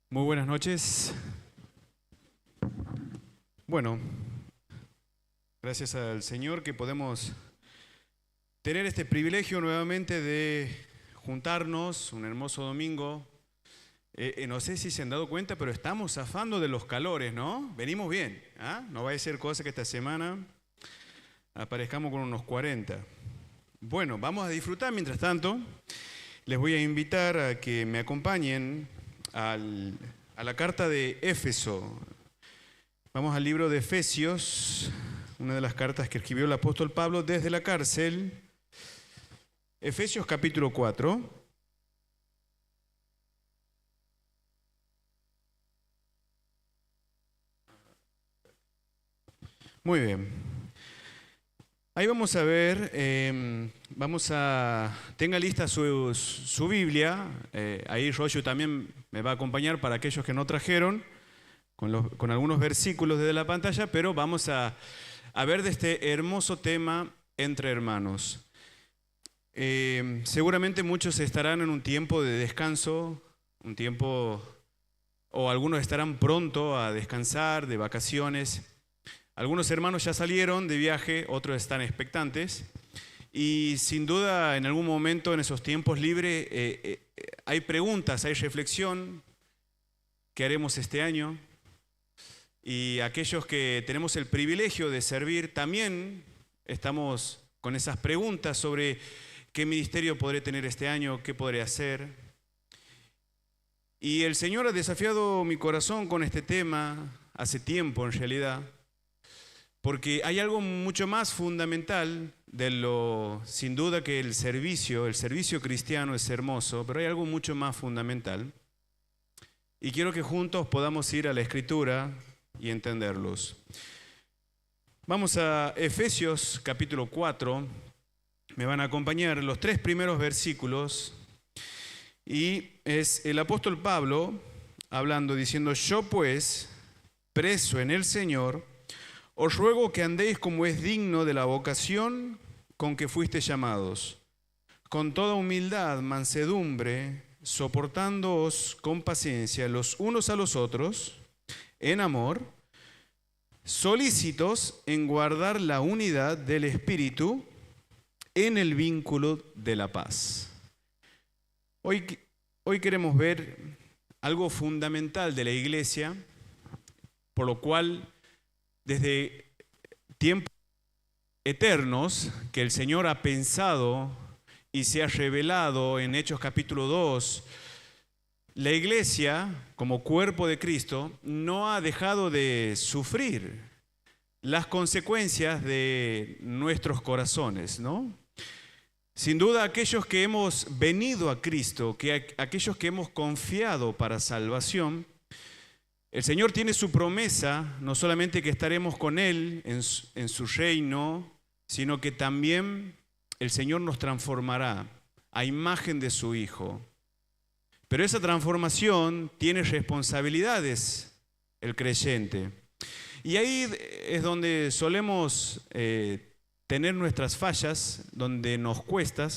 Muy buenas noches. Bueno, gracias al Señor que podemos tener este privilegio nuevamente de juntarnos un hermoso domingo. No sé si se han dado cuenta, pero estamos zafando de los calores, ¿no? Venimos bien, ¿ah? No va a ser cosa que esta semana aparezcamos con unos 40. Bueno, vamos a disfrutar. Mientras tanto, les voy a invitar a que me acompañen a la carta de Éfeso. Vamos al libro de Efesios, una de las cartas que escribió el apóstol Pablo desde la cárcel. Efesios capítulo 4. Muy bien. Ahí vamos a ver, tenga lista su Biblia. Ahí Royo también me va a acompañar para aquellos que no trajeron, con algunos versículos desde la pantalla, pero vamos a ver de este hermoso tema entre hermanos. Seguramente muchos estarán en un tiempo de descanso, o algunos estarán pronto a descansar, de vacaciones. Algunos hermanos ya salieron de viaje, otros están expectantes. Y sin duda, en algún momento en esos tiempos libres, hay preguntas, hay reflexión. ¿Qué haremos este año? Y aquellos que tenemos el privilegio de servir, también estamos con esas preguntas sobre qué ministerio podré tener este año, qué podré hacer. Y el Señor ha desafiado mi corazón con este tema hace tiempo en realidad, porque hay algo mucho más fundamental sin duda que el servicio cristiano es hermoso, pero hay algo mucho más fundamental. Y quiero que juntos podamos ir a la Escritura y entenderlos. Vamos a Efesios capítulo 4, me van a acompañar los 3 primeros versículos, y es el apóstol Pablo hablando, diciendo: yo pues, preso en el Señor, os ruego que andéis como es digno de la vocación con que fuisteis llamados, con toda humildad, mansedumbre, soportándoos con paciencia los unos a los otros, en amor, solícitos en guardar la unidad del Espíritu en el vínculo de la paz. Hoy queremos ver algo fundamental de la iglesia, por lo cual desde tiempos eternos que el Señor ha pensado y se ha revelado en Hechos capítulo 2, la iglesia como cuerpo de Cristo no ha dejado de sufrir las consecuencias de nuestros corazones, ¿no? Sin duda, aquellos que hemos venido a Cristo, aquellos que hemos confiado para salvación, el Señor tiene su promesa, no solamente que estaremos con Él en su reino, sino que también el Señor nos transformará a imagen de su Hijo. Pero esa transformación tiene responsabilidades, el creyente. Y ahí es donde solemos tener nuestras fallas, donde nos cuesta.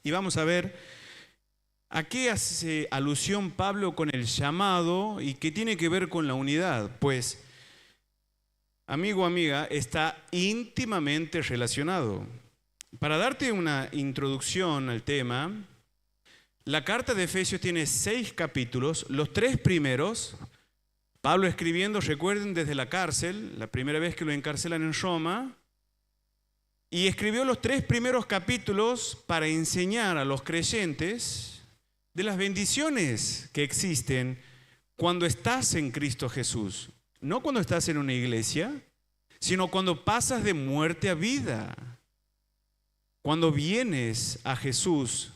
Y vamos a ver ¿a qué hace alusión Pablo con el llamado y qué tiene que ver con la unidad? Pues, amigo, amiga, está íntimamente relacionado. Para darte una introducción al tema, la carta de Efesios tiene 6 capítulos. Los 3 primeros, Pablo escribiendo, recuerden, desde la cárcel, la primera vez que lo encarcelan en Roma, y escribió los 3 primeros capítulos para enseñar a los creyentes de las bendiciones que existen cuando estás en Cristo Jesús. No cuando estás en una iglesia, sino cuando pasas de muerte a vida. Cuando vienes a Jesús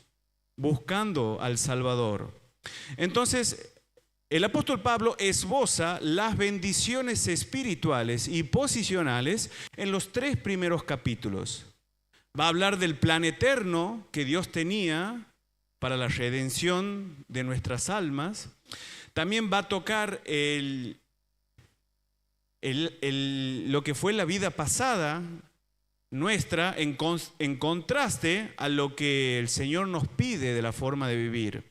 buscando al Salvador. Entonces, el apóstol Pablo esboza las bendiciones espirituales y posicionales en los 3 primeros capítulos. Va a hablar del plan eterno que Dios tenía para la redención de nuestras almas. También va a tocar lo que fue la vida pasada nuestra en contraste a lo que el Señor nos pide de la forma de vivir.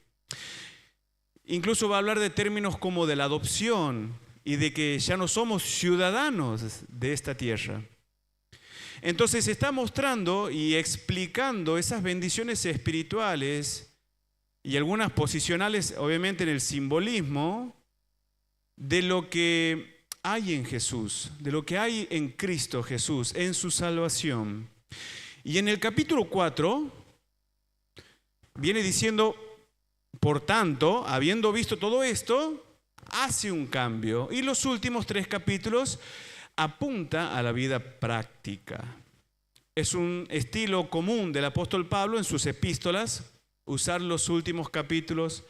Incluso va a hablar de términos como de la adopción y de que ya no somos ciudadanos de esta tierra. Entonces está mostrando y explicando esas bendiciones espirituales y algunas posicionales, obviamente en el simbolismo, de lo que hay en Jesús, de lo que hay en Cristo Jesús, en su salvación. Y en el capítulo 4 viene diciendo, por tanto, habiendo visto todo esto, hace un cambio. Y los últimos 3 capítulos apunta a la vida práctica. Es un estilo común del apóstol Pablo en sus epístolas, usar los últimos capítulos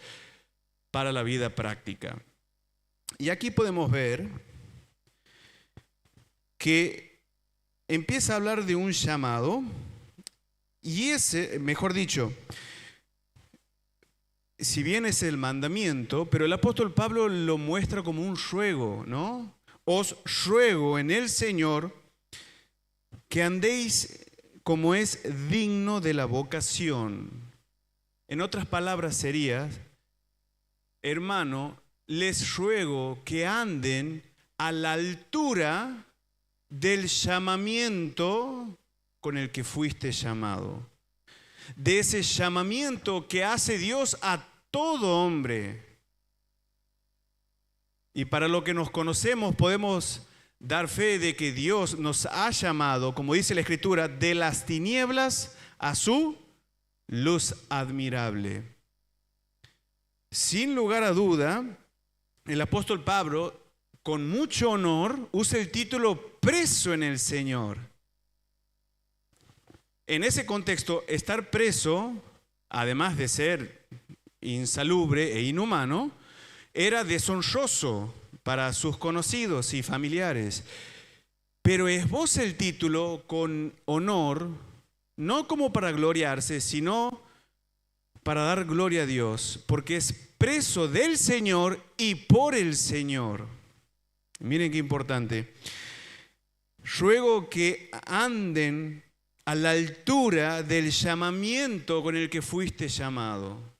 para la vida práctica. Y aquí podemos ver que empieza a hablar de un llamado, y ese, mejor dicho, si bien es el mandamiento, pero el apóstol Pablo lo muestra como un ruego, ¿no? Os ruego en el Señor que andéis como es digno de la vocación. En otras palabras sería, hermano, les ruego que anden a la altura del llamamiento con el que fuiste llamado. De ese llamamiento que hace Dios a todo hombre. Y para lo que nos conocemos podemos dar fe de que Dios nos ha llamado, como dice la Escritura, de las tinieblas a su luz admirable. Sin lugar a duda, el apóstol Pablo, con mucho honor, usa el título preso en el Señor. En ese contexto, estar preso, además de ser insalubre e inhumano, era deshonroso para sus conocidos y familiares. Pero esboza el título con honor, no como para gloriarse, sino para dar gloria a Dios, porque es preso del Señor y por el Señor. Miren qué importante. Ruego que anden a la altura del llamamiento con el que fuiste llamado.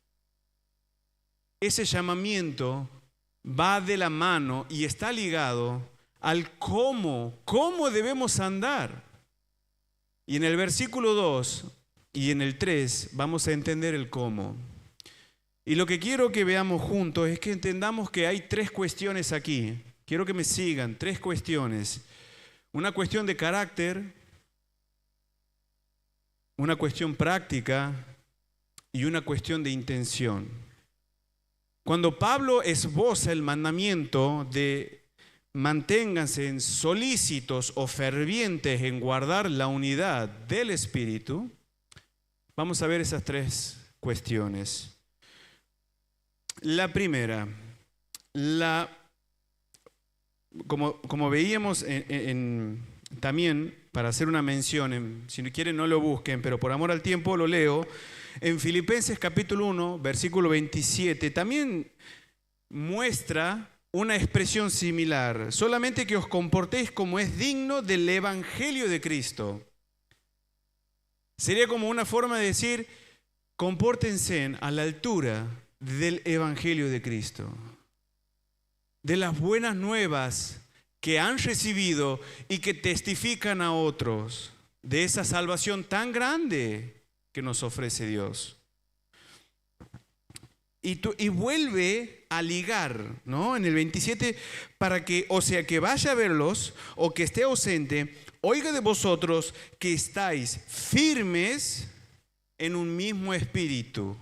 Ese llamamiento va de la mano y está ligado al cómo debemos andar. Y en el versículo 2 y en el 3 vamos a entender el cómo. Y lo que quiero que veamos juntos es que entendamos que hay 3 cuestiones aquí. Quiero que me sigan, 3 cuestiones. Una cuestión de carácter, una cuestión práctica y una cuestión de intención. Cuando Pablo esboza el mandamiento de manténganse solícitos o fervientes en guardar la unidad del Espíritu, vamos a ver esas 3 cuestiones. La primera, como veíamos también, para hacer una mención, si quieren no lo busquen, pero por amor al tiempo lo leo, en Filipenses capítulo 1, versículo 27, también muestra una expresión similar, solamente que os comportéis como es digno del Evangelio de Cristo. Sería como una forma de decir, compórtense a la altura del Evangelio de Cristo, de las buenas nuevas que han recibido y que testifican a otros de esa salvación tan grande que nos ofrece Dios. Y vuelve a ligar, ¿no? En el 27, para que, o sea, que vaya a verlos o que esté ausente, oiga de vosotros que estáis firmes en un mismo espíritu,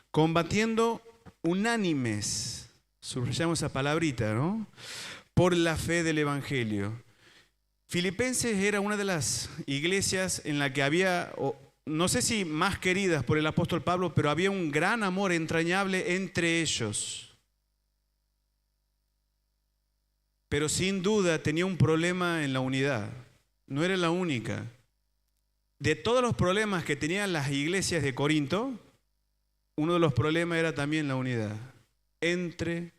combatiendo unánimes, subrayamos esa palabrita, ¿no? Por la fe del Evangelio. Filipenses era una de las iglesias en la que había, no sé si más queridas por el apóstol Pablo, pero había un gran amor entrañable entre ellos. Pero sin duda tenía un problema en la unidad. No era la única. De todos los problemas que tenían las iglesias de Corinto, uno de los problemas era también la unidad entre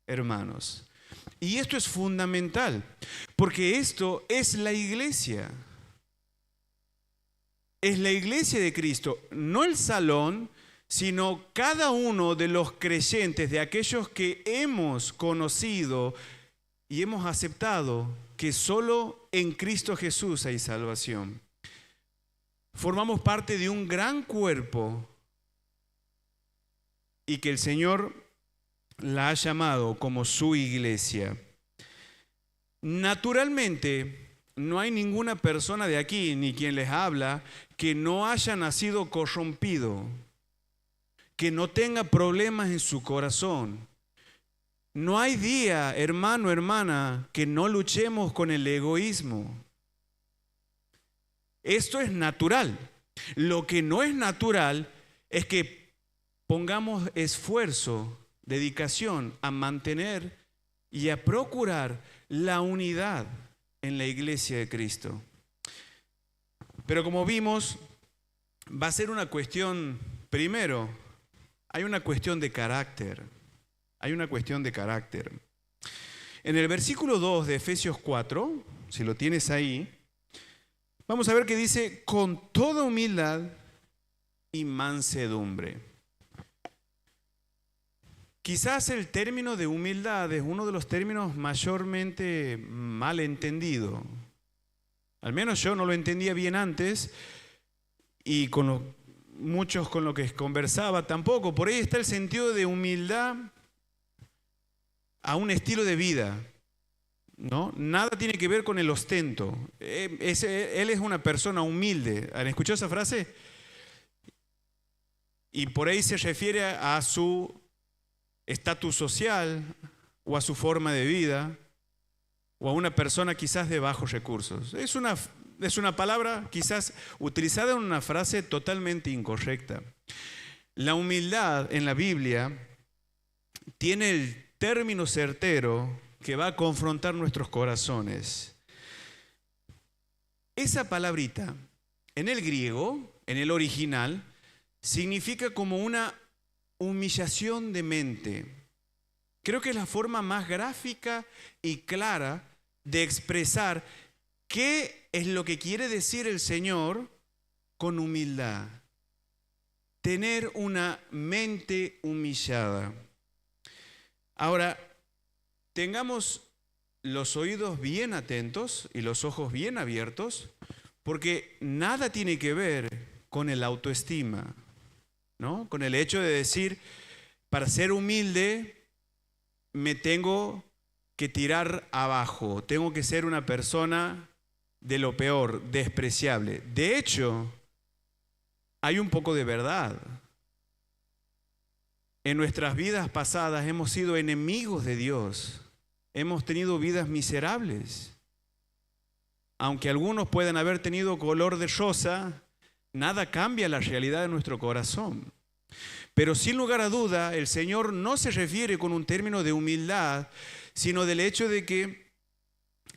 hermanos. Y esto es fundamental, porque esto es la iglesia. Es la iglesia de Cristo, no el salón, sino cada uno de los creyentes, de aquellos que hemos conocido y hemos aceptado que solo en Cristo Jesús hay salvación. Formamos parte de un gran cuerpo y que el Señor la ha llamado como su iglesia. Naturalmente, no hay ninguna persona de aquí, ni quien les habla, que no haya nacido corrompido, que no tenga problemas en su corazón. No hay día, hermano, hermana, que no luchemos con el egoísmo. Esto es natural. Lo que no es natural es que pongamos esfuerzo, dedicación a mantener y a procurar la unidad en la iglesia de Cristo. Pero como vimos, va a ser una cuestión, primero, hay una cuestión de carácter. Hay una cuestión de carácter. En el versículo 2 de Efesios 4, si lo tienes ahí, vamos a ver que dice, con toda humildad y mansedumbre. Quizás el término de humildad es uno de los términos mayormente mal entendido. Al menos yo no lo entendía bien antes y muchos con los que conversaba tampoco. Por ahí está el sentido de humildad a un estilo de vida, ¿no? Nada tiene que ver con el ostento. Él es una persona humilde. ¿Han escuchado esa frase? Y por ahí se refiere a su estatus social o a su forma de vida o a una persona quizás de bajos recursos. Es una palabra quizás utilizada en una frase totalmente incorrecta. La humildad en la Biblia tiene el término certero que va a confrontar nuestros corazones. Esa palabrita, en el griego, en el original, significa como una humillación de mente. Creo que es la forma más gráfica y clara de expresar qué es lo que quiere decir el Señor con humildad. Tener una mente humillada. Ahora, tengamos los oídos bien atentos y los ojos bien abiertos, porque nada tiene que ver con el autoestima, ¿no? Con el hecho de decir, para ser humilde, me tengo que tirar abajo, tengo que ser una persona de lo peor, despreciable. De hecho, hay un poco de verdad. En nuestras vidas pasadas hemos sido enemigos de Dios. Hemos tenido vidas miserables. Aunque algunos puedan haber tenido color de rosa, nada cambia la realidad de nuestro corazón. Pero sin lugar a duda, el Señor no se refiere con un término de humildad, sino del hecho de que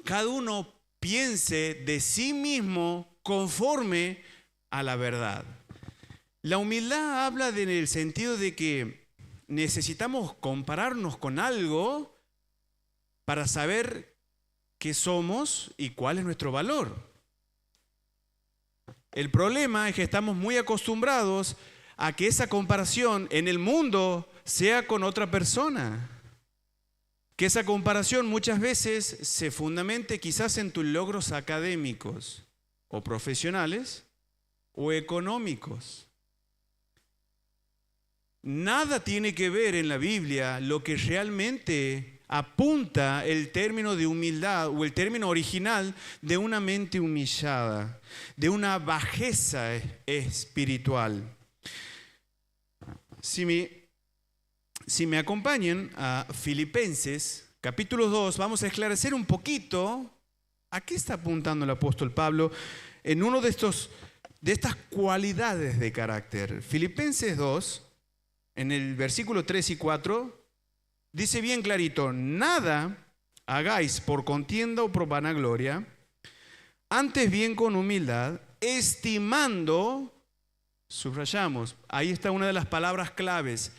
cada uno piense de sí mismo conforme a la verdad. La humildad habla en el sentido de que necesitamos compararnos con algo para saber qué somos y cuál es nuestro valor. El problema es que estamos muy acostumbrados a que esa comparación en el mundo sea con otra persona. Que esa comparación muchas veces se fundamente quizás en tus logros académicos o profesionales o económicos. Nada tiene que ver en la Biblia lo que realmente apunta el término de humildad o el término original de una mente humillada, de una bajeza espiritual. Si me acompañan a Filipenses, capítulo 2, vamos a esclarecer un poquito a qué está apuntando el apóstol Pablo en uno de estas cualidades de carácter. Filipenses 2, en el versículo 3 y 4, dice bien clarito, nada hagáis por contienda o por vanagloria, antes bien con humildad, estimando, subrayamos, ahí está una de las palabras claves,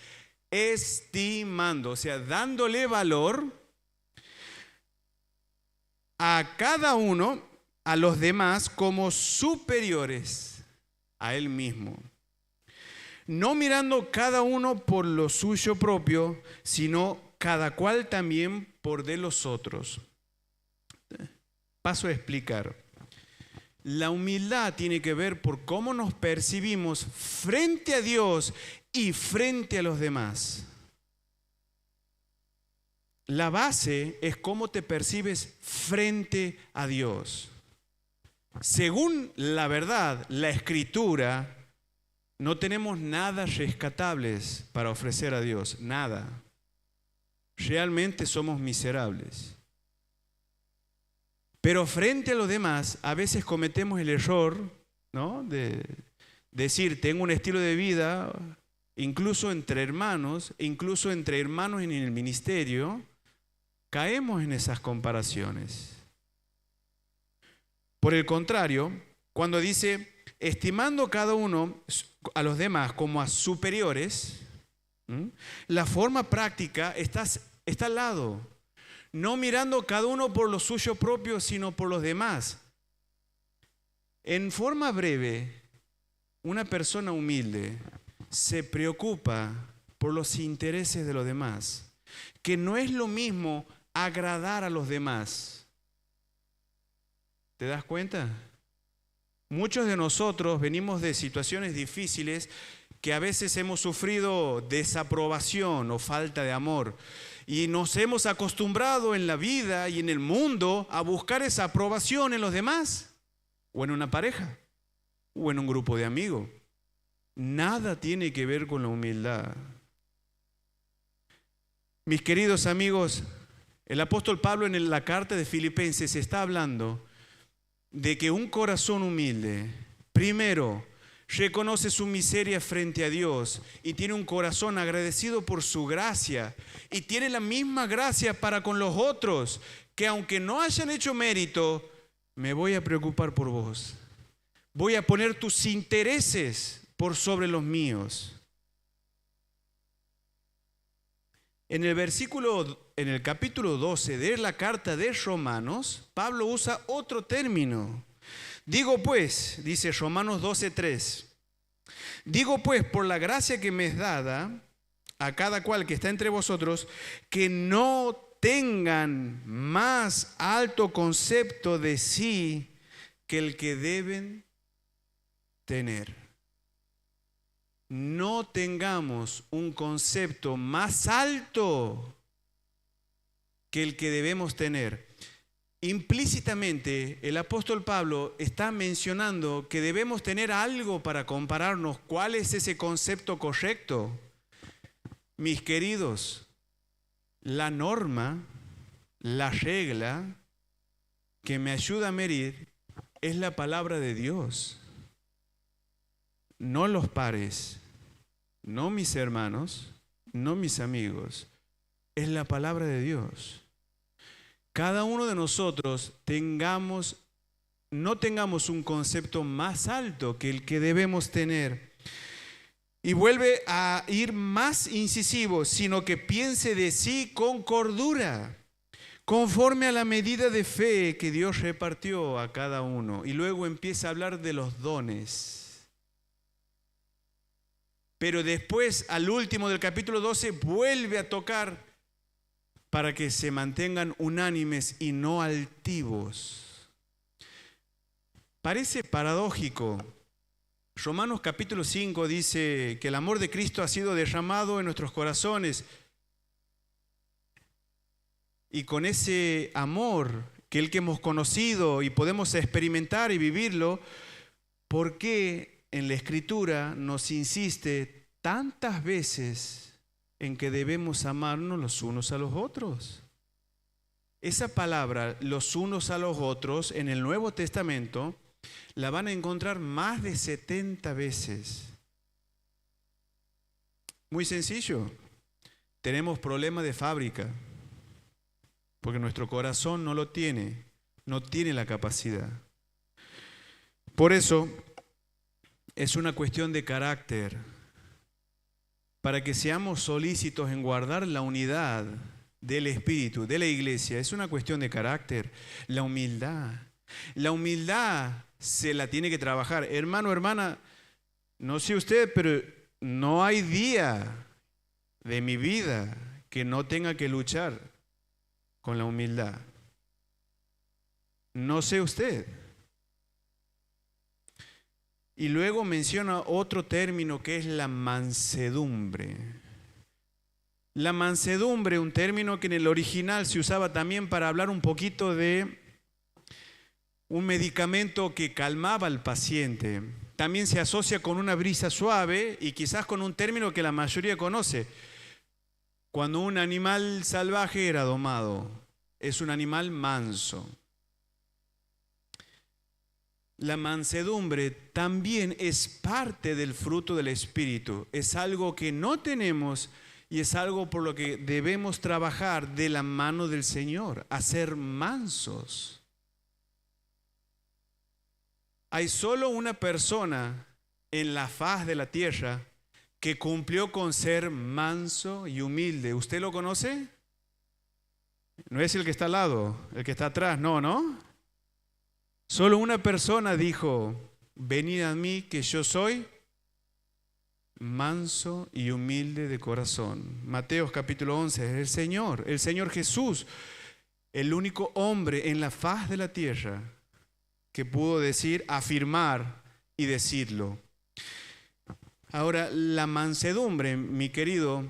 estimando, o sea, dándole valor a cada uno, a los demás, como superiores a él mismo. no mirando cada uno por lo suyo propio, sino cada cual también por de los otros. Paso a explicar. La humildad tiene que ver por cómo nos percibimos frente a Dios y frente a los demás. La base es cómo te percibes frente a Dios. Según la verdad, la Escritura, no tenemos nada rescatables para ofrecer a Dios, nada. Realmente somos miserables. Pero frente a los demás, a veces cometemos el error, ¿no?, de decir, tengo un estilo de vida, incluso entre hermanos en el ministerio, caemos en esas comparaciones. Por el contrario, cuando dice, estimando cada uno a los demás como a superiores, la forma práctica está al lado. No mirando cada uno por lo suyo propio, sino por los demás. En forma breve, una persona humilde se preocupa por los intereses de los demás, que no es lo mismo agradar a los demás. ¿Te das cuenta? Muchos de nosotros venimos de situaciones difíciles que a veces hemos sufrido desaprobación o falta de amor. Y nos hemos acostumbrado en la vida y en el mundo a buscar esa aprobación en los demás, o en una pareja, o en un grupo de amigos. Nada tiene que ver con la humildad. Mis queridos amigos, el apóstol Pablo en la carta de Filipenses está hablando de que un corazón humilde, primero, reconoce su miseria frente a Dios y tiene un corazón agradecido por su gracia y tiene la misma gracia para con los otros, que aunque no hayan hecho mérito, me voy a preocupar por vos. Voy a poner tus intereses por sobre los míos. En el capítulo 12 de la carta de Romanos, Pablo usa otro término. Digo pues, dice Romanos 12:3, digo pues por la gracia que me es dada a cada cual que está entre vosotros, que no tengan más alto concepto de sí que el que deben tener. No tengamos un concepto más alto que el que debemos tener. Implícitamente, el apóstol Pablo está mencionando que debemos tener algo para compararnos. ¿Cuál es ese concepto correcto? Mis queridos, la norma, la regla que me ayuda a medir es la palabra de Dios. No los pares, no mis hermanos, no mis amigos. Es la palabra de Dios. Cada uno de nosotros no tengamos un concepto más alto que el que debemos tener. Y vuelve a ir más incisivo, sino que piense de sí con cordura, conforme a la medida de fe que Dios repartió a cada uno. Y luego empieza a hablar de los dones. Pero después, al último del capítulo 12, vuelve a tocar para que se mantengan unánimes y no altivos. Parece paradójico. Romanos capítulo 5 dice que el amor de Cristo ha sido derramado en nuestros corazones. Y con ese amor que hemos conocido y podemos experimentar y vivirlo, ¿por qué en la Escritura nos insiste tantas veces en que debemos amarnos los unos a los otros? Esa palabra, los unos a los otros, en el Nuevo Testamento, la van a encontrar más de 70 veces. Muy sencillo. Tenemos problemas de fábrica, porque nuestro corazón no lo tiene, no tiene la capacidad. Por eso, es una cuestión de carácter. Para que seamos solícitos en guardar la unidad del Espíritu, de la iglesia, es una cuestión de carácter. La humildad se la tiene que trabajar. Hermano, hermana, no sé usted, pero no hay día de mi vida que no tenga que luchar con la humildad. No sé usted. Y luego menciona otro término que es la mansedumbre. La mansedumbre, un término que en el original se usaba también para hablar un poquito de un medicamento que calmaba al paciente. También se asocia con una brisa suave y quizás con un término que la mayoría conoce. Cuando un animal salvaje era domado, es un animal manso. La mansedumbre también es parte del fruto del Espíritu. Es algo que no tenemos y es algo por lo que debemos trabajar de la mano del Señor, a ser mansos. Hay solo una persona en la faz de la tierra que cumplió con ser manso y humilde. ¿Usted lo conoce? No es el que está al lado, el que está atrás, no. Solo una persona dijo, venid a mí que yo soy manso y humilde de corazón. Mateo capítulo 11, es el Señor Jesús, el único hombre en la faz de la tierra que pudo decir, afirmar y decirlo. Ahora, la mansedumbre, mi querido,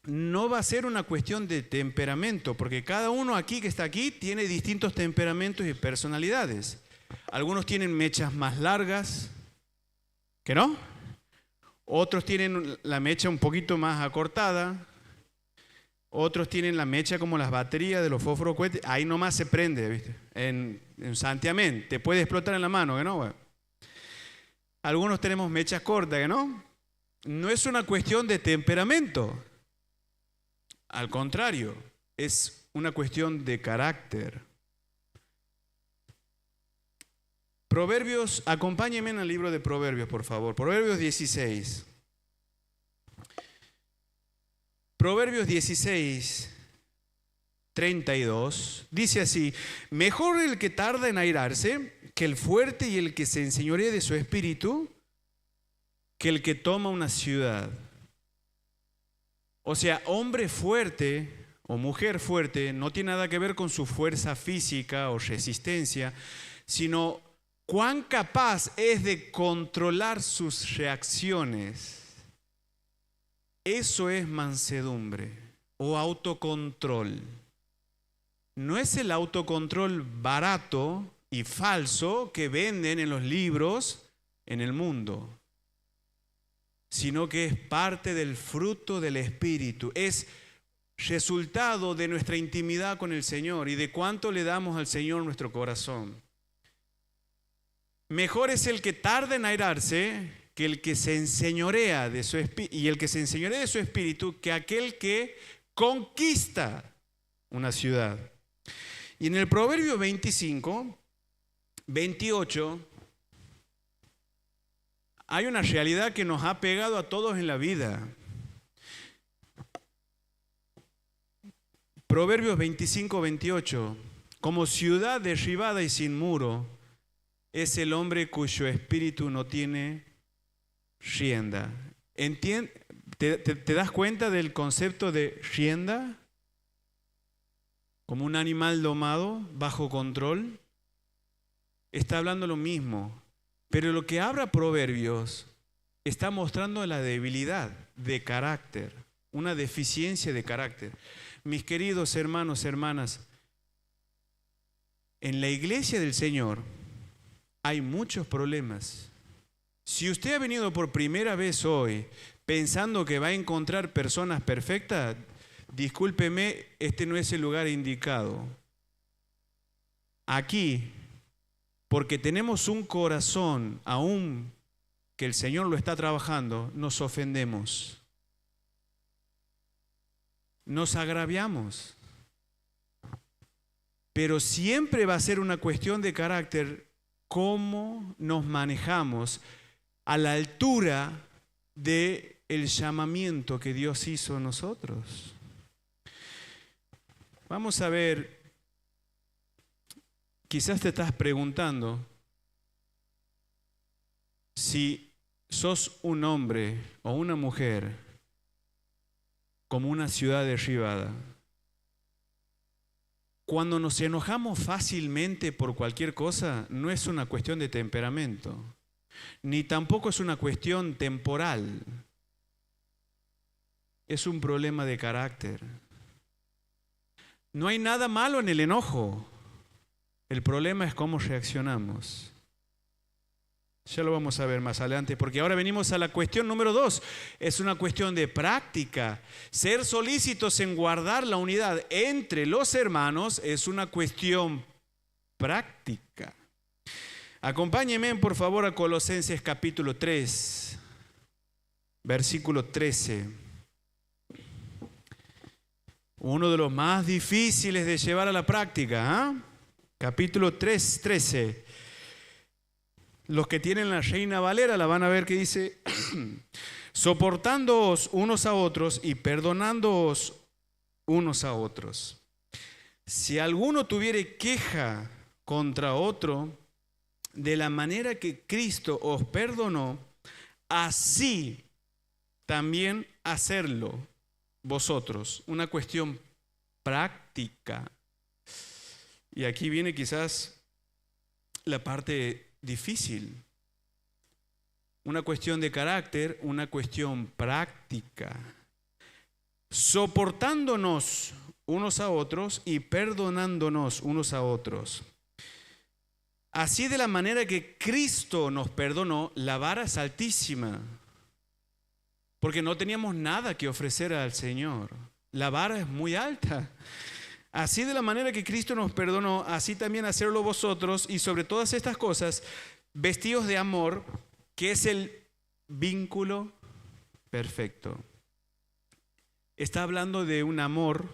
no va a ser una cuestión de temperamento, porque cada uno aquí que está aquí tiene distintos temperamentos y personalidades. Algunos tienen mechas más largas, ¿que no? Otros tienen la mecha un poquito más acortada. Otros tienen la mecha como las baterías de los fósforos cohetes. Ahí nomás se prende, ¿viste? En santiamén. Te puede explotar en la mano, ¿que no? Bueno. Algunos tenemos mechas cortas, ¿que no? No es una cuestión de temperamento. Al contrario, es una cuestión de carácter. Proverbios, acompáñenme en el libro de Proverbios, por favor. Proverbios 16. Proverbios 16, 32. Dice así: mejor el que tarda en airarse que el fuerte y el que se enseñorea de su espíritu, que el que toma una ciudad. O sea, hombre fuerte o mujer fuerte no tiene nada que ver con su fuerza física o resistencia, sino cuán capaz es de controlar sus reacciones. Eso es mansedumbre o autocontrol. No es el autocontrol barato y falso que venden en los libros en el mundo, sino que es parte del fruto del Espíritu. Es resultado de nuestra intimidad con el Señor y de cuánto le damos al Señor nuestro corazón. Mejor es el que tarda en airarse que el que se enseñorea de su espíritu, y el que se enseñorea de su espíritu, que aquel que conquista una ciudad. Y en el Proverbio 25, 28, hay una realidad que nos ha pegado a todos en la vida. Proverbios 25, 28. Como ciudad derribada y sin muro es el hombre cuyo espíritu no tiene rienda. ¿Te das cuenta del concepto de rienda? Como un animal domado, bajo control. Está hablando lo mismo. Pero lo que habla Proverbios está mostrando la debilidad de carácter, una deficiencia de carácter. Mis queridos hermanos, hermanas, en la iglesia del Señor hay muchos problemas. Si usted ha venido por primera vez hoy pensando que va a encontrar personas perfectas, discúlpeme, este no es el lugar indicado. Aquí, porque tenemos un corazón aún que el Señor lo está trabajando, nos ofendemos, nos agraviamos. Pero siempre va a ser una cuestión de carácter, cómo nos manejamos a la altura del llamamiento que Dios hizo a nosotros. Vamos a ver, quizás te estás preguntando si sos un hombre o una mujer como una ciudad derribada. Cuando nos enojamos fácilmente por cualquier cosa, no es una cuestión de temperamento, ni tampoco es una cuestión temporal. Es un problema de carácter. No hay nada malo en el enojo. El problema es cómo reaccionamos. Ya lo vamos a ver más adelante, porque ahora venimos a la cuestión número 2. Es una cuestión de práctica. Ser solícitos en guardar la unidad entre los hermanos es una cuestión práctica. Acompáñenme, por favor, a Colosenses capítulo 3, versículo 13. Uno de los más difíciles de llevar a la práctica, ¿eh? Capítulo 3, 13. Los que tienen la Reina Valera la van a ver que dice: soportándoos unos a otros y perdonándoos unos a otros. Si alguno tuviere queja contra otro, de la manera que Cristo os perdonó, así también hacerlo vosotros. Una cuestión práctica. Y aquí viene quizás la parte difícil. Una cuestión de carácter, una cuestión práctica. Soportándonos unos a otros y perdonándonos unos a otros. Así, de la manera que Cristo nos perdonó, la vara es altísima. Porque no teníamos nada que ofrecer al Señor. La vara es muy alta. Así, de la manera que Cristo nos perdonó, así también hacerlo vosotros, y sobre todas estas cosas, vestidos de amor, que es el vínculo perfecto. Está hablando de un amor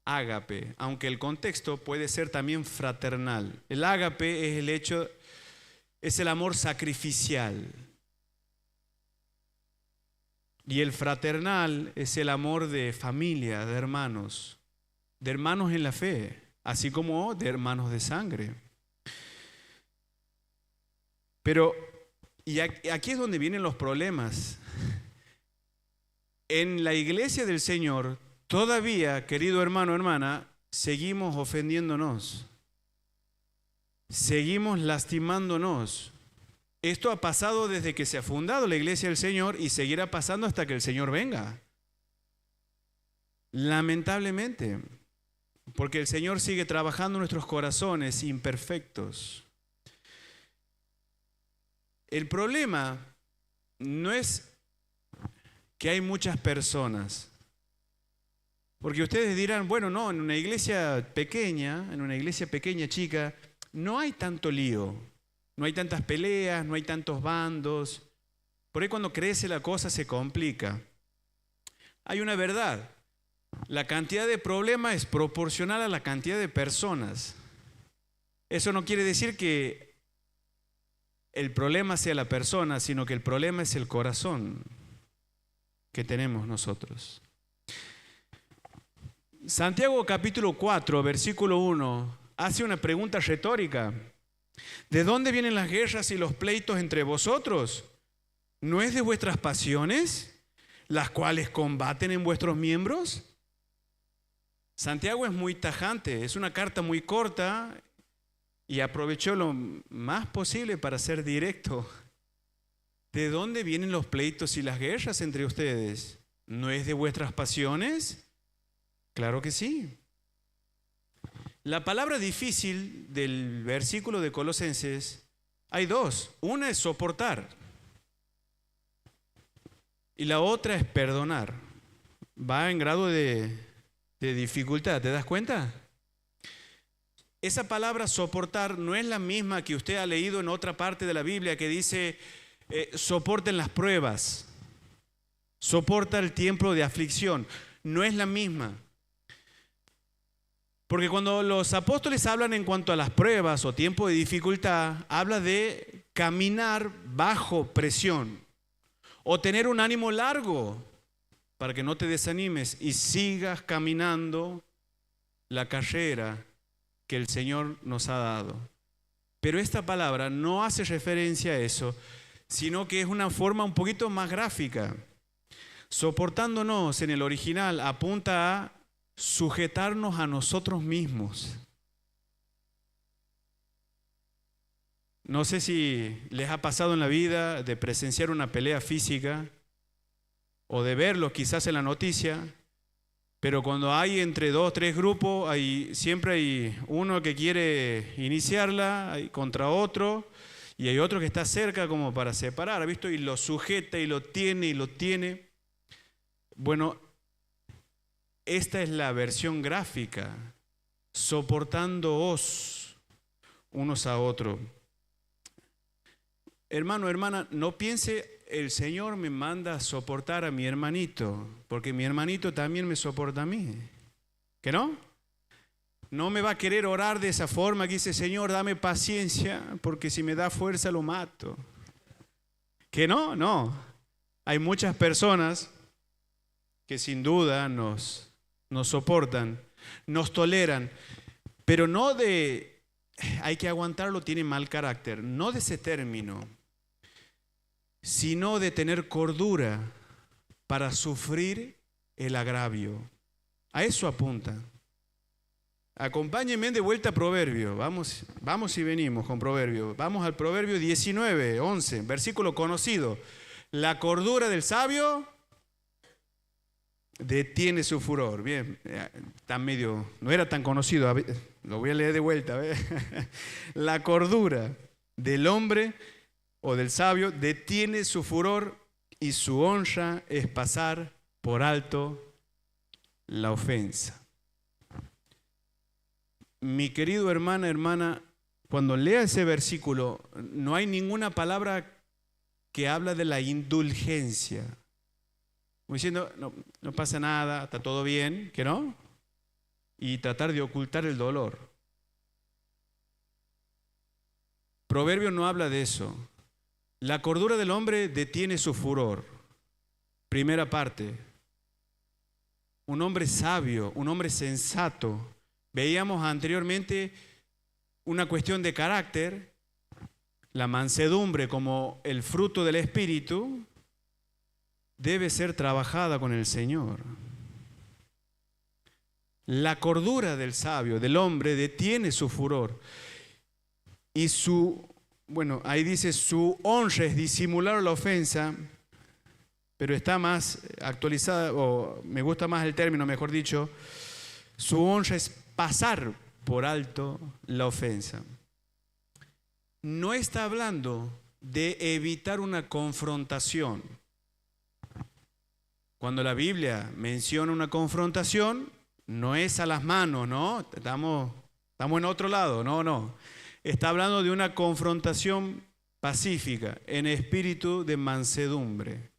ágape, aunque el contexto puede ser también fraternal. El ágape es el amor sacrificial. Y el fraternal es el amor de familia, de hermanos en la fe, así como de hermanos de sangre. Pero, y aquí es donde vienen los problemas. En la iglesia del Señor, todavía, querido hermano, hermana, seguimos ofendiéndonos, seguimos lastimándonos. Esto ha pasado desde que se ha fundado la iglesia del Señor y seguirá pasando hasta que el Señor venga. Lamentablemente. Porque el Señor sigue trabajando en nuestros corazones imperfectos. El problema no es que hay muchas personas. Porque ustedes dirán, bueno, no, en una iglesia pequeña, chica, no hay tanto lío. No hay tantas peleas, no hay tantos bandos. Por ahí cuando crece la cosa se complica. Hay una verdad. La cantidad de problemas es proporcional a la cantidad de personas. Eso no quiere decir que el problema sea la persona, sino que el problema es el corazón que tenemos nosotros. Santiago capítulo 4, versículo 1, hace una pregunta retórica. ¿De dónde vienen las guerras y los pleitos entre vosotros? ¿No es de vuestras pasiones, las cuales combaten en vuestros miembros? Santiago es muy tajante, es una carta muy corta y aprovechó lo más posible para ser directo. ¿De dónde vienen los pleitos y las guerras entre ustedes? ¿No es de vuestras pasiones? Claro que sí. La palabra difícil del versículo de Colosenses, hay dos. Una es soportar y la otra es perdonar. Va en grado de dificultad, ¿te das cuenta? Esa palabra soportar no es la misma que usted ha leído en otra parte de la Biblia que dice soporten las pruebas, soporta el tiempo de aflicción. No es la misma. Porque cuando los apóstoles hablan en cuanto a las pruebas o tiempo de dificultad, habla de caminar bajo presión o tener un ánimo largo para que no te desanimes y sigas caminando la carrera que el Señor nos ha dado. Pero esta palabra no hace referencia a eso, sino que es una forma un poquito más gráfica. Soportándonos en el original apunta a sujetarnos a nosotros mismos. No sé si les ha pasado en la vida de presenciar una pelea física o de verlo quizás en la noticia, pero cuando hay entre 2 o 3 grupos, siempre hay uno que quiere iniciarla contra otro y hay otro que está cerca como para separar, ¿ha visto? Y lo sujeta y lo tiene. Bueno, esta es la versión gráfica, soportándoos unos a otros. Hermano, hermana, no piense, el Señor me manda a soportar a mi hermanito, porque mi hermanito también me soporta a mí. ¿Que no? No me va a querer orar de esa forma que dice, Señor, dame paciencia, porque si me da fuerza lo mato. ¿Que no? No. Hay muchas personas que sin duda nos soportan, nos toleran, pero no de, hay que aguantarlo, tiene mal carácter, no de ese término, sino de tener cordura para sufrir el agravio. A eso apunta. Acompáñenme de vuelta a Proverbio. Vamos y venimos con Proverbio. Vamos al Proverbio 19, 11, versículo conocido. La cordura del sabio detiene su furor. Bien, no era tan conocido, lo voy a leer de vuelta. La cordura del hombre o del sabio detiene su furor y su honra es pasar por alto la ofensa. Mi querido hermana, cuando lea ese versículo, no hay ninguna palabra que habla de la indulgencia. Como diciendo, no pasa nada, está todo bien, ¿que no? Y tratar de ocultar el dolor. Proverbio no habla de eso. La cordura del hombre detiene su furor. Primera parte. Un hombre sabio, un hombre sensato. Veíamos anteriormente una cuestión de carácter, la mansedumbre como el fruto del Espíritu, debe ser trabajada con el Señor. La cordura del sabio, del hombre, detiene su furor. Y ahí dice, su honra es disimular la ofensa, pero está más actualizada, o me gusta más el término, mejor dicho, su honra es pasar por alto la ofensa. No está hablando de evitar una confrontación. Cuando la Biblia menciona una confrontación, no es a las manos, ¿no? Estamos en otro lado, no. Está hablando de una confrontación pacífica, en espíritu de mansedumbre.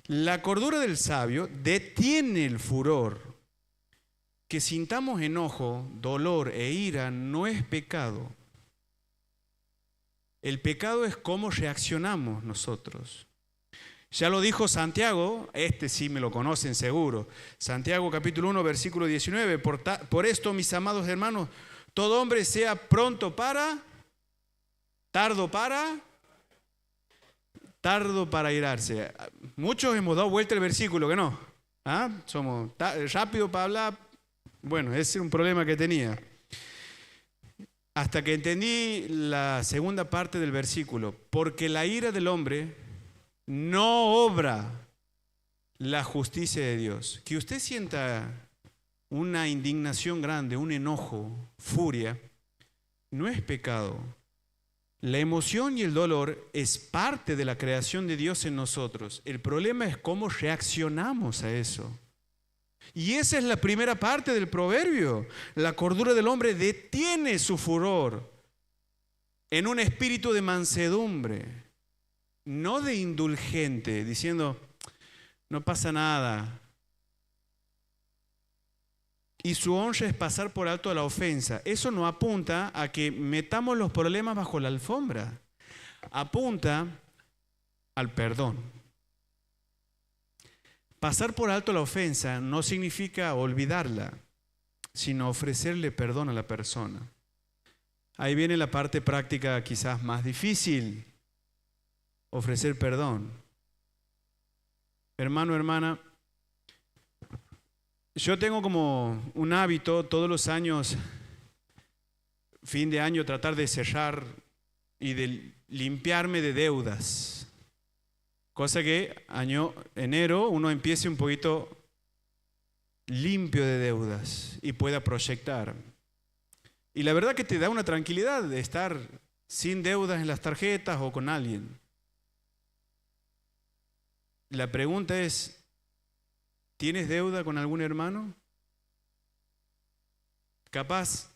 La cordura del sabio detiene el furor. Que sintamos enojo, dolor e ira no es pecado. El pecado es cómo reaccionamos nosotros. Ya lo dijo Santiago, sí me lo conocen seguro. Santiago capítulo 1, versículo 19. Por esto, mis amados hermanos, todo hombre sea pronto para, tardo para irarse. Muchos hemos dado vuelta el versículo, ¿que no? Somos rápido para hablar. Bueno, ese es un problema que tenía. Hasta que entendí la segunda parte del versículo. Porque la ira del hombre no obra la justicia de Dios. Que usted sienta una indignación grande, un enojo, furia, no es pecado. La emoción y el dolor es parte de la creación de Dios en nosotros. El problema es cómo reaccionamos a eso. Y esa es la primera parte del proverbio. La cordura del hombre detiene su furor en un espíritu de mansedumbre, no de indulgente, diciendo, no pasa nada. Y su honra es pasar por alto a la ofensa. Eso no apunta a que metamos los problemas bajo la alfombra. Apunta al perdón. Pasar por alto la ofensa no significa olvidarla, sino ofrecerle perdón a la persona. Ahí viene la parte práctica quizás más difícil. ofrecer perdón. Hermano, hermana, yo tengo como un hábito todos los años, fin de año, tratar de cerrar y de limpiarme de deudas. Cosa que enero uno empiece un poquito limpio de deudas y pueda proyectar. Y la verdad que te da una tranquilidad de estar sin deudas en las tarjetas o con alguien. La pregunta es, ¿tienes deuda con algún hermano? Capaz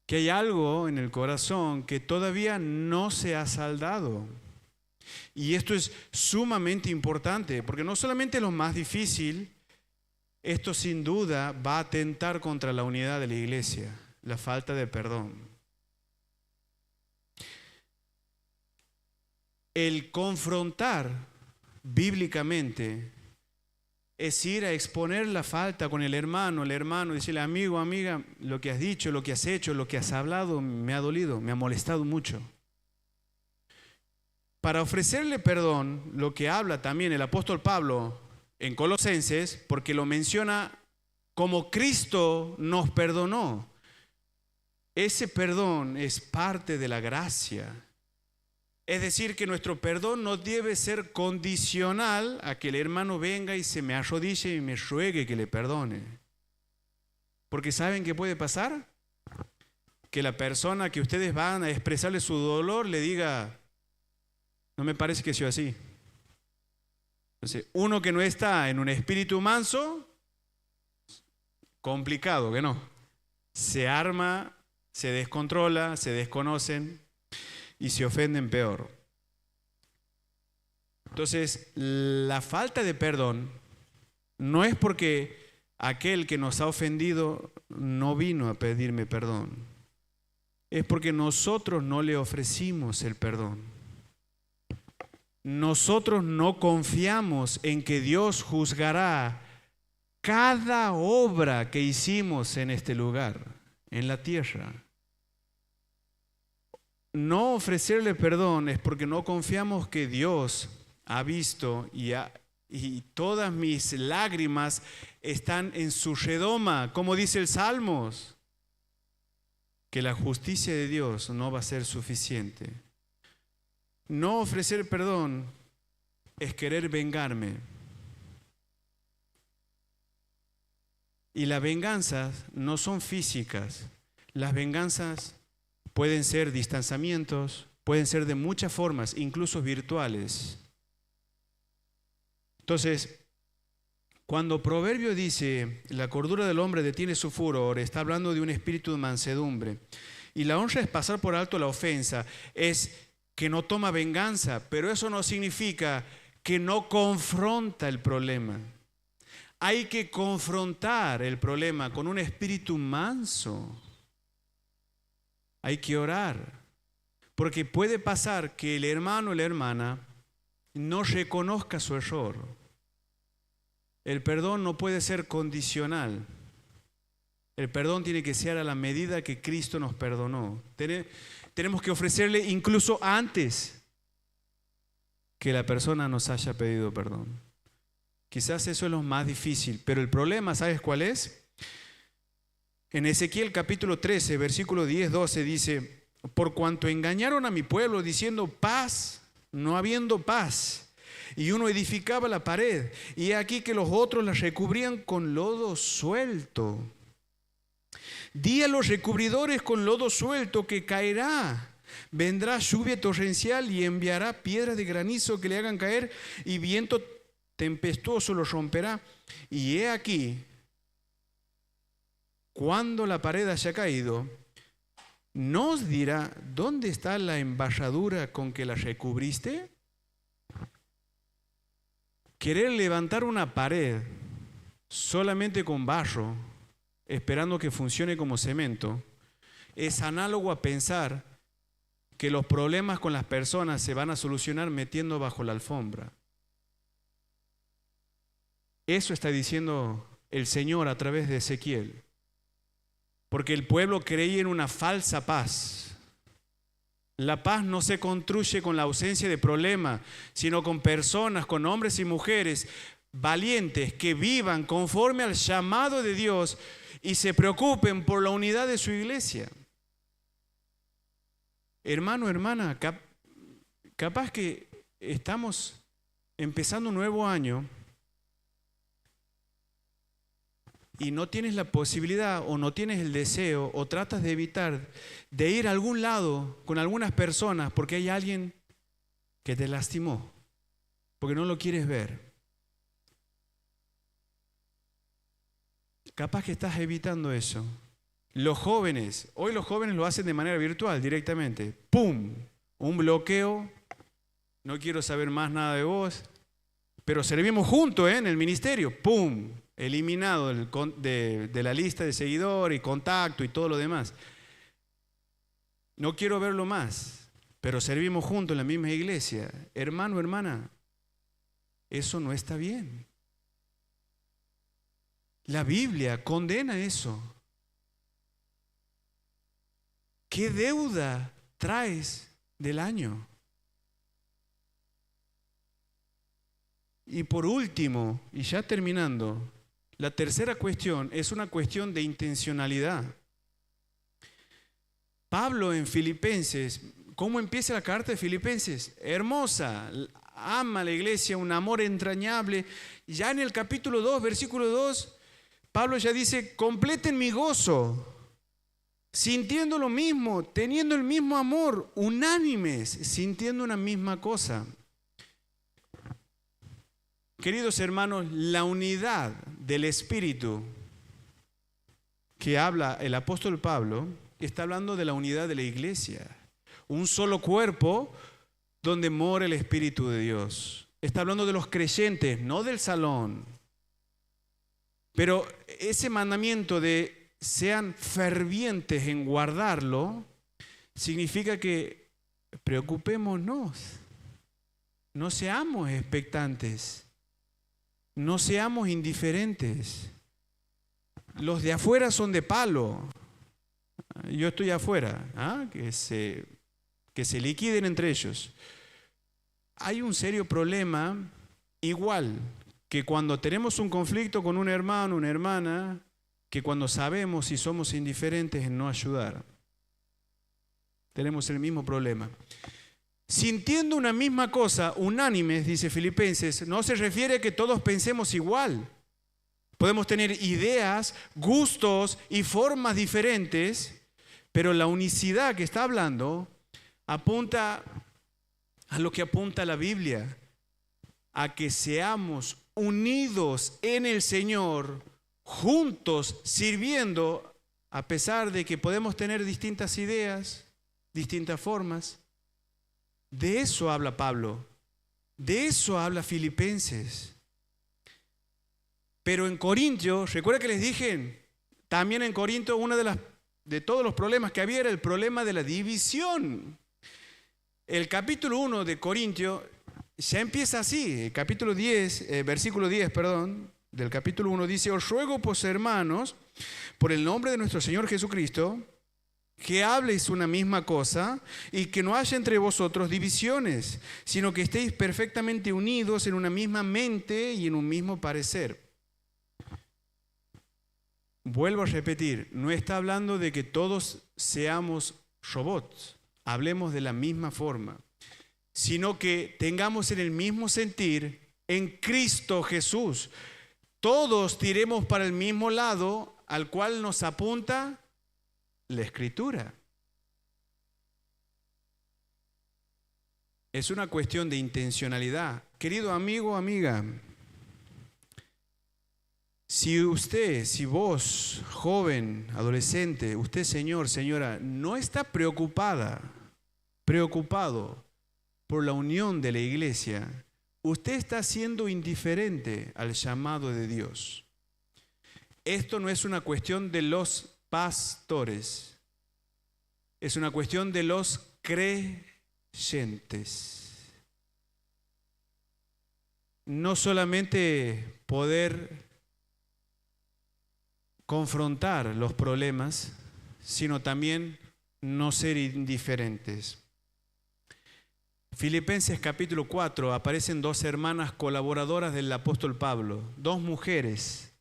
que hay algo en el corazón que todavía no se ha saldado. Y esto es sumamente importante, porque no solamente lo más difícil, esto sin duda va a atentar contra la unidad de la iglesia, la falta de perdón. El confrontar bíblicamente es ir a exponer la falta con el hermano, decirle, amigo, amiga, lo que has dicho, lo que has hecho, lo que has hablado me ha dolido, me ha molestado mucho. Para ofrecerle perdón, lo que habla también el apóstol Pablo en Colosenses, porque lo menciona como Cristo nos perdonó. Ese perdón es parte de la gracia. Es decir, que nuestro perdón no debe ser condicional a que el hermano venga y se me arrodille y me ruegue que le perdone. Porque ¿saben qué puede pasar? Que la persona que ustedes van a expresarle su dolor le diga, no me parece que sea así. Entonces, uno que no está en un espíritu manso, complicado que no. Se arma, se descontrola, se desconocen y se ofenden peor. Entonces, la falta de perdón no es porque aquel que nos ha ofendido no vino a pedirme perdón. Es porque nosotros no le ofrecimos el perdón. Nosotros no confiamos en que Dios juzgará cada obra que hicimos en este lugar, en la tierra. No ofrecerle perdón es porque no confiamos que Dios ha visto y todas mis lágrimas están en su redoma, como dice el Salmos, que la justicia de Dios no va a ser suficiente. No ofrecer perdón es querer vengarme. Y las venganzas no son físicas. Las venganzas pueden ser distanciamientos, pueden ser de muchas formas, incluso virtuales. Entonces, cuando Proverbio dice, la cordura del hombre detiene su furor, está hablando de un espíritu de mansedumbre. Y la honra es pasar por alto la ofensa, es que no toma venganza, pero eso no significa que no confronta el problema. Hay que confrontar el problema con un espíritu manso. Hay que orar, porque puede pasar que el hermano o la hermana no reconozca su error. El perdón no puede ser condicional. El perdón tiene que ser a la medida que Cristo nos perdonó. Tenemos que ofrecerle incluso antes que la persona nos haya pedido perdón. Quizás eso es lo más difícil, pero el problema, ¿sabes cuál es? En Ezequiel capítulo 13, versículo 10-12 dice, por cuanto engañaron a mi pueblo diciendo paz, no habiendo paz, y uno edificaba la pared, y aquí que los otros la recubrían con lodo suelto. Di a los recubridores con lodo suelto que caerá. Vendrá lluvia torrencial y enviará piedras de granizo que le hagan caer, y viento tempestuoso los romperá. Y he aquí, cuando la pared haya caído, ¿no os dirá dónde está la embarradura con que la recubriste? Querer levantar una pared solamente con barro, esperando que funcione como cemento, es análogo a pensar que los problemas con las personas se van a solucionar metiendo bajo la alfombra. Eso está diciendo el Señor a través de Ezequiel. Porque el pueblo creía en una falsa paz. La paz no se construye con la ausencia de problemas, sino con personas, con hombres y mujeres valientes que vivan conforme al llamado de Dios y se preocupen por la unidad de su iglesia. Hermano, hermana, capaz que estamos empezando un nuevo año y no tienes la posibilidad o no tienes el deseo o tratas de evitar de ir a algún lado con algunas personas porque hay alguien que te lastimó, porque no lo quieres ver. Capaz que estás evitando eso. Los jóvenes, hoy los jóvenes lo hacen de manera virtual directamente. ¡Pum! Un bloqueo. No quiero saber más nada de vos. Pero servimos juntos en el ministerio. ¡Pum! Eliminado de la lista de seguidores y contacto y todo lo demás. No quiero verlo más, pero servimos juntos en la misma iglesia. Hermano, hermana, eso no está bien. La Biblia condena eso. ¿Qué deuda traes del año? Y por último, y ya terminando, la tercera cuestión es una cuestión de intencionalidad. Pablo en Filipenses, ¿cómo empieza la carta de Filipenses? Hermosa, ama a la iglesia, un amor entrañable. Ya en el capítulo 2, versículo 2, Pablo ya dice, completen mi gozo, sintiendo lo mismo, teniendo el mismo amor, unánimes, sintiendo una misma cosa. Queridos hermanos, la unidad del Espíritu que habla el apóstol Pablo está hablando de la unidad de la iglesia. Un solo cuerpo donde mora el Espíritu de Dios. Está hablando de los creyentes, no del salón. Pero ese mandamiento de sean fervientes en guardarlo significa que preocupémonos, no seamos expectantes. No seamos indiferentes. Los de afuera son de palo. Yo estoy afuera. Que se liquiden entre ellos. Hay un serio problema, igual que cuando tenemos un conflicto con un hermano, una hermana, que cuando sabemos si somos indiferentes en no ayudar. Tenemos el mismo problema. Sintiendo una misma cosa, unánimes, dice Filipenses, no se refiere a que todos pensemos igual. Podemos tener ideas, gustos y formas diferentes, pero la unicidad que está hablando apunta a lo que apunta la Biblia, a que seamos unidos en el Señor, juntos, sirviendo, a pesar de que podemos tener distintas ideas, distintas formas. De eso habla Pablo, de eso habla Filipenses. Pero en Corintio, ¿recuerda que les dije? También en Corinto uno de todos los problemas que había era el problema de la división. El capítulo 1 de Corintio ya empieza así, el capítulo 10, versículo 10, del capítulo 1 dice, os ruego pues hermanos, por el nombre de nuestro Señor Jesucristo, que habléis una misma cosa y que no haya entre vosotros divisiones, sino que estéis perfectamente unidos en una misma mente y en un mismo parecer. Vuelvo a repetir, no está hablando de que todos seamos robots, hablemos de la misma forma, sino que tengamos en el mismo sentir en Cristo Jesús. Todos tiremos para el mismo lado al cual nos apunta la Escritura. Es una cuestión de intencionalidad. Querido amigo, amiga, si vos, joven, adolescente, usted, señor, señora, no está preocupado por la unión de la iglesia, usted está siendo indiferente al llamado de Dios. Esto no es una cuestión de los pastores, es una cuestión de los creyentes. No solamente poder confrontar los problemas, sino también no ser indiferentes. Filipenses capítulo 4 aparecen dos hermanas colaboradoras del apóstol Pablo, dos mujeres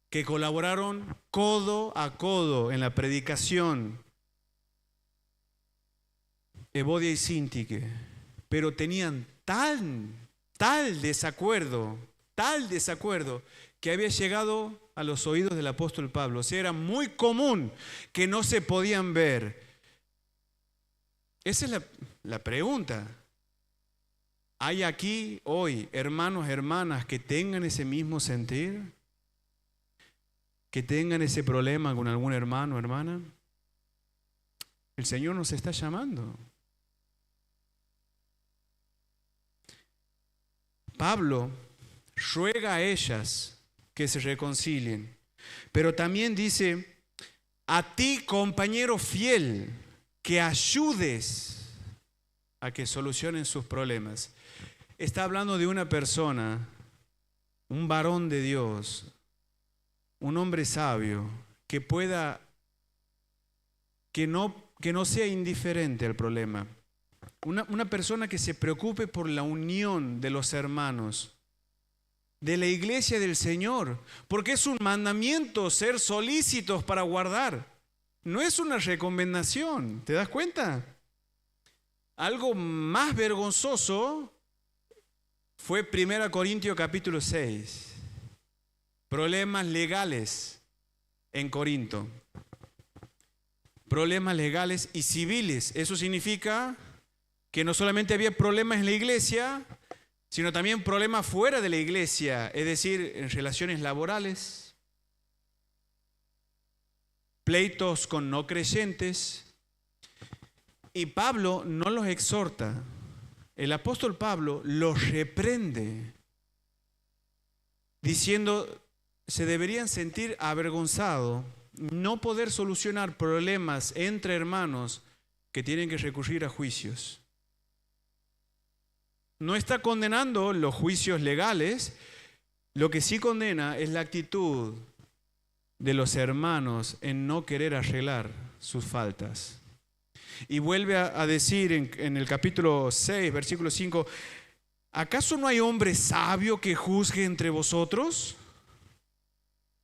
que colaboraron codo a codo en la predicación, Evodia y Síntique, pero tenían tal desacuerdo, que había llegado a los oídos del apóstol Pablo. O sea, era muy común que no se podían ver. Esa es la pregunta. ¿Hay aquí hoy hermanos, hermanas que tengan ese mismo sentir? ¿Que tengan ese problema con algún hermano o hermana? El Señor nos está llamando. Pablo ruega a ellas que se reconcilien, pero también dice: a ti, compañero fiel, que ayudes a que solucionen sus problemas. Está hablando de una persona, un varón de Dios, un hombre sabio, que no sea indiferente al problema. Una persona que se preocupe por la unión de los hermanos, de la iglesia del Señor, porque es un mandamiento ser solícitos para guardar. No es una recomendación, ¿te das cuenta? Algo más vergonzoso fue 1 Corintios capítulo 6. Problemas legales en Corinto. Problemas legales y civiles. Eso significa que no solamente había problemas en la iglesia, sino también problemas fuera de la iglesia, es decir, en relaciones laborales, pleitos con no creyentes. Y Pablo no los exhorta. El apóstol Pablo los reprende, diciendo: se deberían sentir avergonzados, no poder solucionar problemas entre hermanos que tienen que recurrir a juicios. No está condenando los juicios legales, lo que sí condena es la actitud de los hermanos en no querer arreglar sus faltas. Y vuelve a decir en el capítulo 6, versículo 5, ¿acaso no hay hombre sabio que juzgue entre vosotros?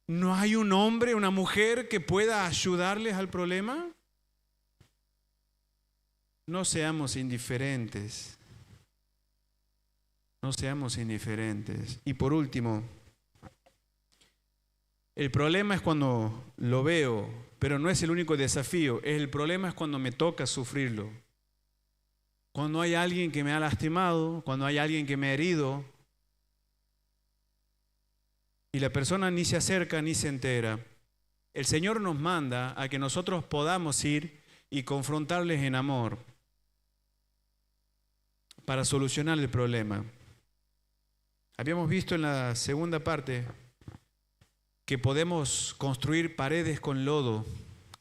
¿No hay un hombre, una mujer que pueda ayudarles al problema? No seamos indiferentes. No seamos indiferentes. Y por último, el problema es cuando lo veo, pero no es el único desafío. El problema es cuando me toca sufrirlo. Cuando hay alguien que me ha lastimado, cuando hay alguien que me ha herido, y la persona ni se acerca ni se entera. El Señor nos manda a que nosotros podamos ir y confrontarles en amor para solucionar el problema. Habíamos visto en la segunda parte que podemos construir paredes con lodo,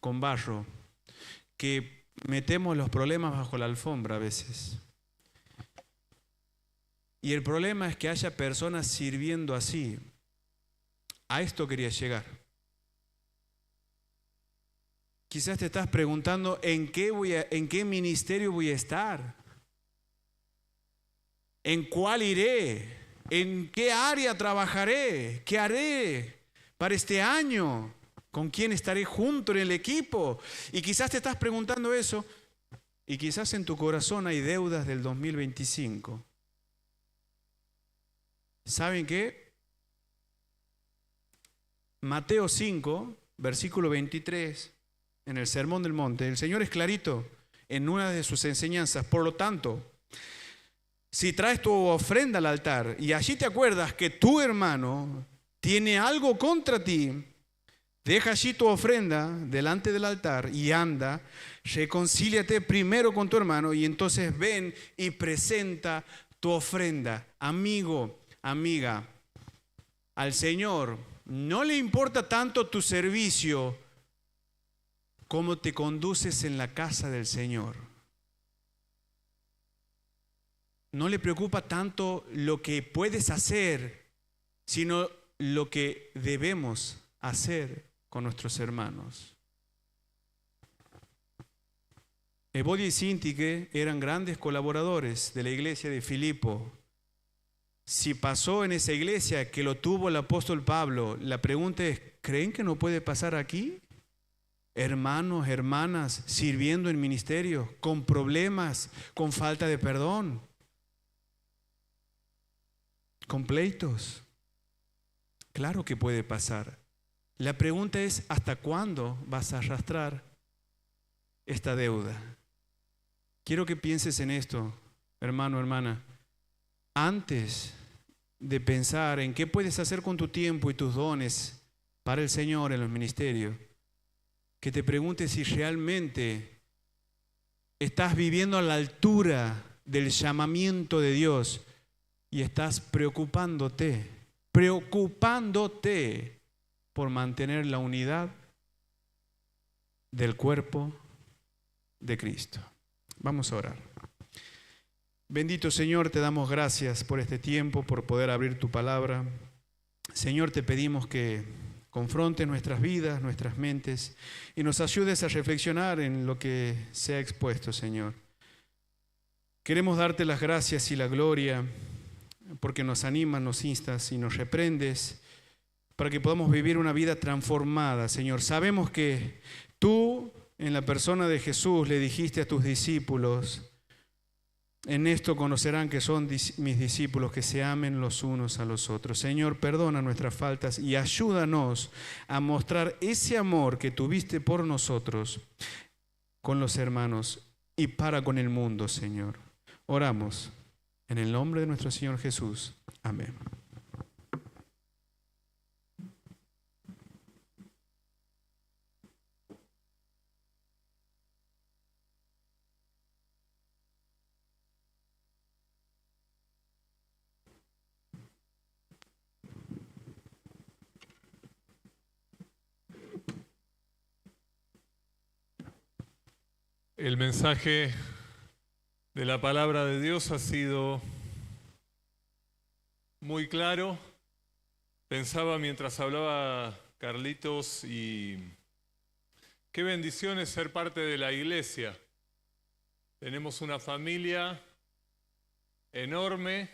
con barro, que metemos los problemas bajo la alfombra a veces. Y el problema es que haya personas sirviendo así. A esto quería llegar. Quizás te estás preguntando ¿en qué ministerio voy a estar? ¿En cuál iré? ¿En qué área trabajaré? ¿Qué haré para este año? ¿Con quién estaré junto en el equipo? Y quizás te estás preguntando eso, y quizás en tu corazón hay deudas del 2025. ¿Saben qué? Mateo 5, versículo 23, en el Sermón del Monte, el Señor es clarito en una de sus enseñanzas. Por lo tanto, si traes tu ofrenda al altar y allí te acuerdas que tu hermano tiene algo contra ti, deja allí tu ofrenda delante del altar y anda, reconcíliate primero con tu hermano y entonces ven y presenta tu ofrenda. Amigo, amiga, al Señor no le importa tanto tu servicio como te conduces en la casa del Señor. No le preocupa tanto lo que puedes hacer, sino lo que debemos hacer con nuestros hermanos. Evodia y Síntique eran grandes colaboradores de la iglesia de Filipo. Si pasó en esa iglesia que lo tuvo el apóstol Pablo, la pregunta es, ¿creen que no puede pasar aquí? Hermanos, hermanas, sirviendo en ministerio, con problemas, con falta de perdón, con pleitos. Claro que puede pasar. La pregunta es, ¿hasta cuándo vas a arrastrar esta deuda? Quiero que pienses en esto, hermano, hermana. Antes de pensar en qué puedes hacer con tu tiempo y tus dones para el Señor en los ministerios, que te preguntes si realmente estás viviendo a la altura del llamamiento de Dios y estás preocupándote por mantener la unidad del cuerpo de Cristo. Vamos a orar. Bendito Señor, te damos gracias por este tiempo, por poder abrir tu palabra. Señor, te pedimos que confrontes nuestras vidas, nuestras mentes y nos ayudes a reflexionar en lo que se ha expuesto, Señor. Queremos darte las gracias y la gloria porque nos animas, nos instas y nos reprendes para que podamos vivir una vida transformada, Señor. Sabemos que tú, en la persona de Jesús, le dijiste a tus discípulos: en esto conocerán que son mis discípulos, que se amen los unos a los otros. Señor, perdona nuestras faltas y ayúdanos a mostrar ese amor que tuviste por nosotros con los hermanos y para con el mundo, Señor. Oramos en el nombre de nuestro Señor Jesús. Amén. El mensaje de la palabra de Dios ha sido muy claro. Pensaba mientras hablaba Carlitos y qué bendición es ser parte de la iglesia. Tenemos una familia enorme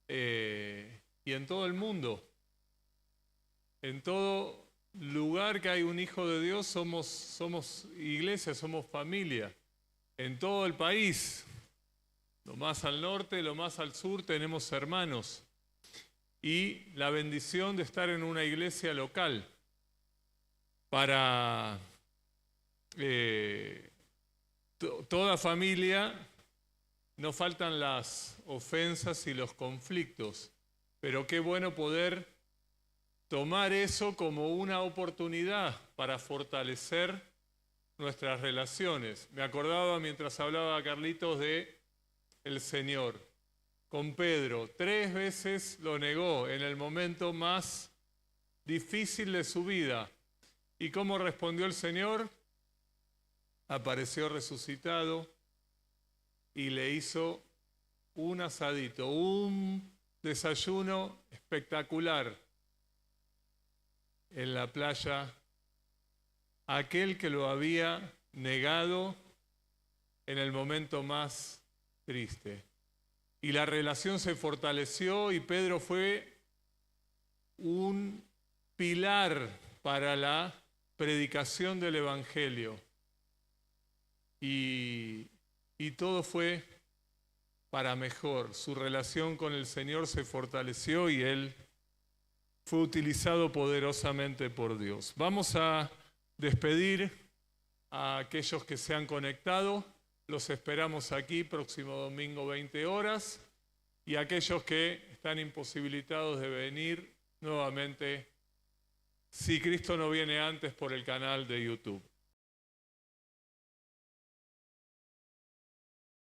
y en todo el mundo, en todo lugar que hay un hijo de Dios, somos iglesia, somos familia. En todo el país, lo más al norte, lo más al sur, tenemos hermanos. Y la bendición de estar en una iglesia local. Para toda familia no faltan las ofensas y los conflictos, pero qué bueno poder tomar eso como una oportunidad para fortalecer nuestras relaciones. Me acordaba mientras hablaba Carlitos de el Señor. Con Pedro, 3 veces lo negó en el momento más difícil de su vida. ¿Y cómo respondió el Señor? Apareció resucitado y le hizo un asadito, un desayuno espectacular en la playa, aquel que lo había negado en el momento más triste. Y la relación se fortaleció y Pedro fue un pilar para la predicación del Evangelio. Y todo fue para mejor. Su relación con el Señor se fortaleció y él fue utilizado poderosamente por Dios. Vamos a despedir a aquellos que se han conectado. Los esperamos aquí próximo domingo 20 horas. Y aquellos que están imposibilitados de venir nuevamente, si Cristo no viene antes, por el canal de YouTube.